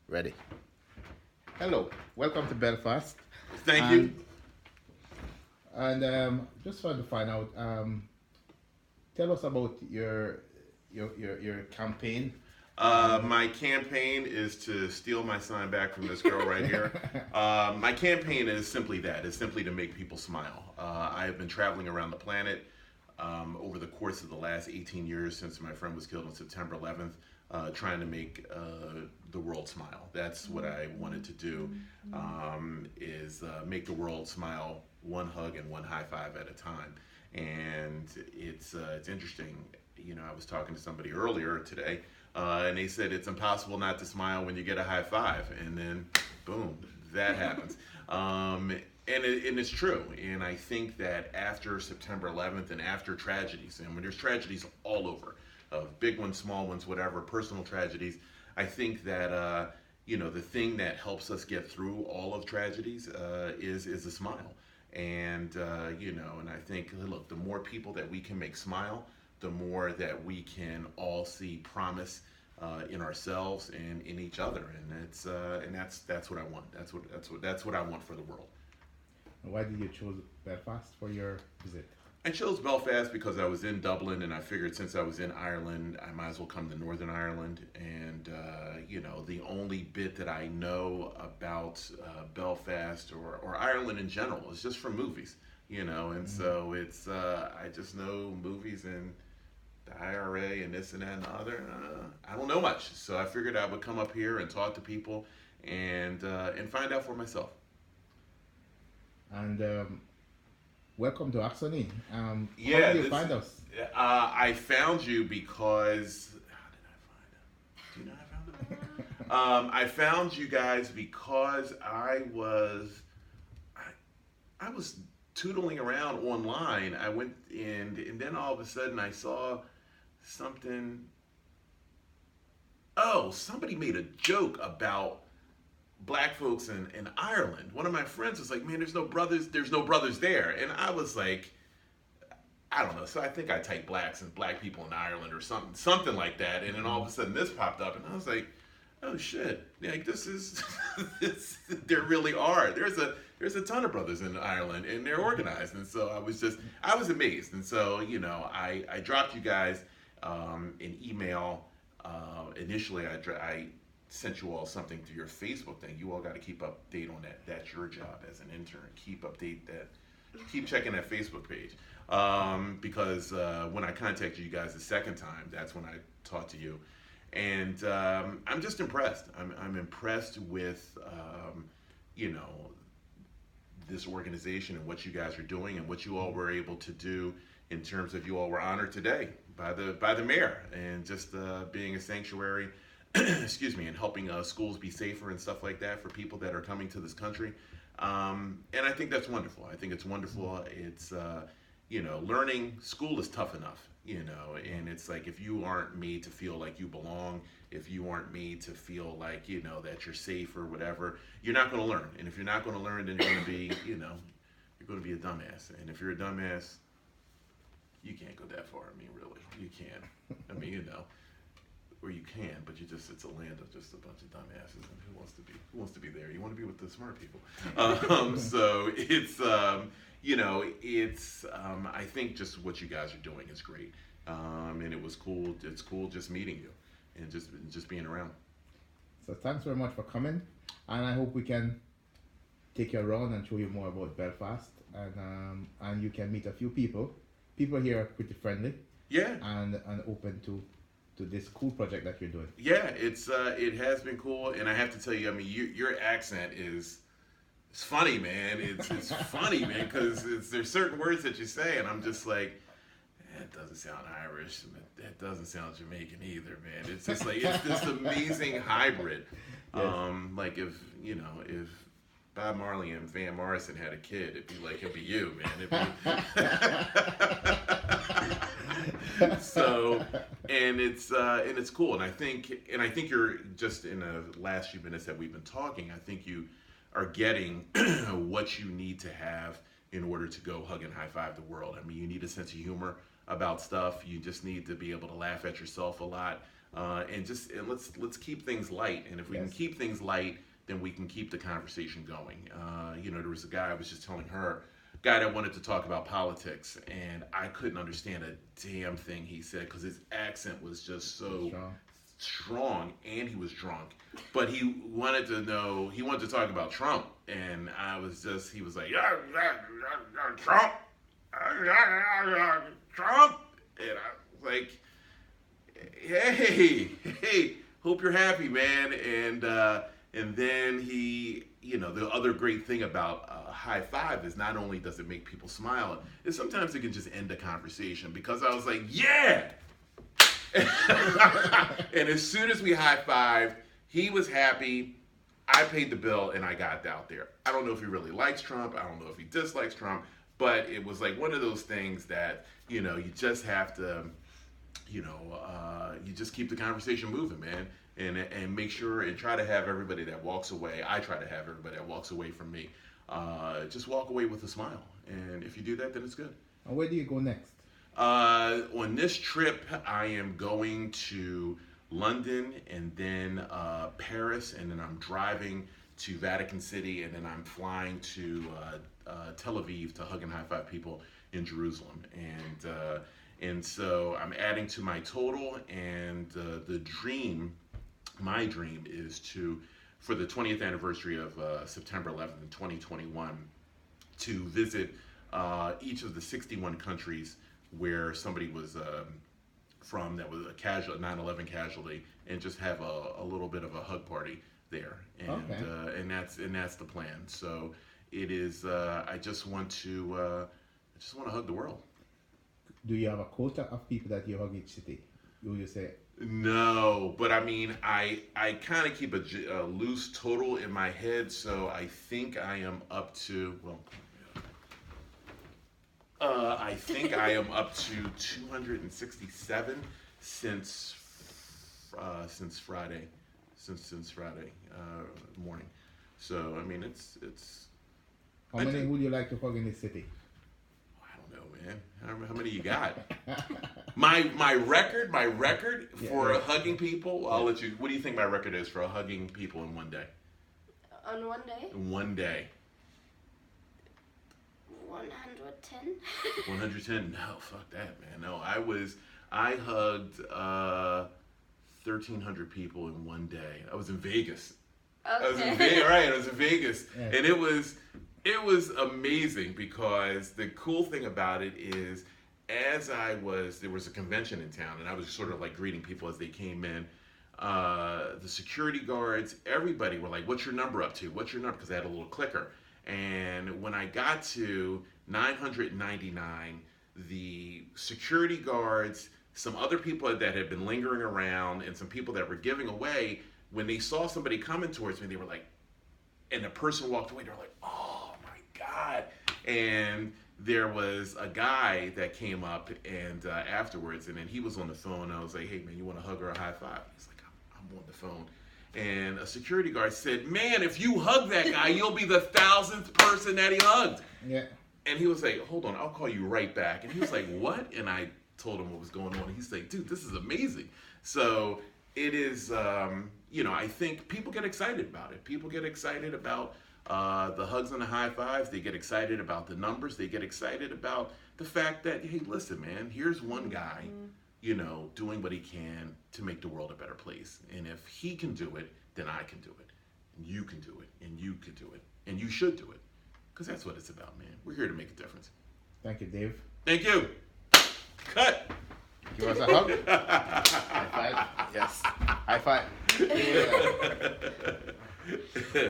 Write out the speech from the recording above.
Ready. Hello, welcome to Belfast. Thank you. And just wanted to find out, tell us about your campaign. My campaign is to steal my sign back from this girl right here. My campaign is simply that. It's simply to make people smile. I have been traveling around the planet over the course of the last 18 years since my friend was killed on September 11th, trying to make the world smile. That's what I wanted to do, is make the world smile one hug and one high five at a time. And it's interesting. You know, I was talking to somebody earlier today, and they said it's impossible not to smile when you get a high five, and then boom, that happens. And it's true. And I think that after September 11th and after tragedies, and when there's tragedies all over, big ones, small ones, whatever, personal tragedies, I think that the thing that helps us get through all of tragedies is a smile. And I think, look, the more people that we can make smile, the more that we can all see promise in ourselves and in each other, and that's what I want. That's what I want for the world. Why did you choose Belfast for your visit? I chose Belfast because I was in Dublin, and I figured since I was in Ireland, I might as well come to Northern Ireland. And the only bit that I know about Belfast or Ireland in general is just from movies. And so it's I just know movies and the IRA and this and that and the other. I don't know much, so I figured I would come up here and talk to people and find out for myself. And welcome to ACSONI. How Yeah, did you find us? I found you because how did I find it? Do you know how I found it? I found you guys because I was tootling around online. I went and then all of a sudden I saw something. Oh, somebody made a joke about black folks in Ireland. One of my friends was like, "Man, there's no brothers there," and I was like, I don't know. So I think I typed black people in Ireland or something like that, and then all of a sudden this popped up, and I was like, oh shit, like this is there really are. There's a ton of brothers in Ireland, and they're organized, and so I was amazed, and so I dropped you guys an email. Initially, I sent you all something through your Facebook thing. You all got to keep update on that. That's your job as an intern. Keep checking that Facebook page, because when I contacted you guys the second time, that's when I talked to you, and I'm just impressed. I'm impressed with this organization and what you guys are doing and what you all were able to do in terms of, you all were honored today by the mayor, and just being a sanctuary, excuse me, and helping schools be safer and stuff like that for people that are coming to this country. And I think that's wonderful. I think it's wonderful. It's learning. School is tough enough, and it's like, if you aren't made to feel like you belong, if you aren't made to feel like that you're safe or whatever, you're not going to learn. And if you're not going to learn, then you're going to be you're going to be a dumbass. And if you're a dumbass, you can't go that far. I mean, really, you can't. I mean, or you can, but it's a land of just a bunch of dumbasses, and who wants to be there? You want to be with the smart people. So it's I think just what you guys are doing is great, and it was cool. It's cool just meeting you and just being around. So thanks very much for coming, and I hope we can take you around and show you more about Belfast, and you can meet a few people. People here are pretty friendly. Yeah. And open to this cool project that you're doing. Yeah, it has been cool, and I have to tell you, I mean, your accent it's funny, man. It's funny, man, because there's certain words that you say, and I'm just like, that doesn't sound Irish. That doesn't sound Jamaican either, man. It's just like, it's this amazing hybrid. Yes. Like if Bob Marley and Van Morrison had a kid, it'd be you, man. So, and it's cool, and I think you're just, in the last few minutes that we've been talking, I think you are getting what you need to have in order to go hug and high five the world. I mean, you need a sense of humor about stuff. You just need to be able to laugh at yourself a lot. and let's keep things light. And if we can keep things light, then we can keep the conversation going. There was a guy I was just telling her, guy that wanted to talk about politics, and I couldn't understand a damn thing he said because his accent was just so strong, and he was drunk. But he wanted to talk about Trump, and he was like, Trump, Trump, and I was like, hey, hope you're happy, man. And then he, the other great thing about high five is not only does it make people smile, is sometimes it can just end a conversation, because I was like, yeah. And as soon as we high fived, he was happy. I paid the bill and I got out there. I don't know if he really likes Trump. I don't know if he dislikes Trump, but it was like one of those things that, you just have to, you just keep the conversation moving, man. And make sure and try to have everybody that walks away. I try to have everybody that walks away from me just walk away with a smile. And if you do that, then it's good. And where do you go next? On this trip, I am going to London and then Paris, and then I'm driving to Vatican City, and then I'm flying to Tel Aviv to Hug and High5 people in Jerusalem. And so I'm adding to my total, and my dream is for the 20th anniversary of September 11th in 2021, to visit each of the 61 countries where somebody was from that was a 9/11 casualty, and just have a little bit of a hug party there. And that's the plan. So it is. I just want to hug the world. Do you have a quota of people that you hug each city? Will you say? No, but I mean, I kind of keep a loose total in my head, so I think I am up to, I think I am up to 267 since Friday morning. So I mean, it's. How many would you like to hug in this city? Man, how many you got? my record for hugging people. I'll let you. What do you think my record is for hugging people in one day? On one day? In one day. 110. 110? No, fuck that, man. No, I hugged 1,300 people in one day. I was in Vegas. Okay. I was in Vegas, and it was amazing, because the cool thing about it is, there was a convention in town, and I was sort of like greeting people as they came in. The security guards, everybody were like, "What's your number up to? What's your number?" Because I had a little clicker. And when I got to 999, the security guards, some other people that had been lingering around, and some people that were giving away, when they saw somebody coming towards me, they were like, and the person walked away, they were like, "Oh my God." And there was a guy that came up and afterwards, and then he was on the phone. I was like, "Hey man, you want to hug or a high five?" He's like, I'm on the phone. And a security guard said, "Man, if you hug that guy, you'll be the 1,000th person that he hugged." Yeah. And he was like, "Hold on, I'll call you right back." And he was like, "What?" And I told him what was going on. And he's like, "Dude, this is amazing." So it is, I think people get excited about it. People get excited about the hugs and the high fives. They get excited about the numbers. They get excited about the fact that, hey, listen, man, here's one guy, doing what he can to make the world a better place. And if he can do it, then I can do it. And you can do it. And you can do it. And you should do it. Because that's what it's about, man. We're here to make a difference. Thank you, Dave. Thank you. Cut. Give us a hug. High five. Yes. High five. Yeah.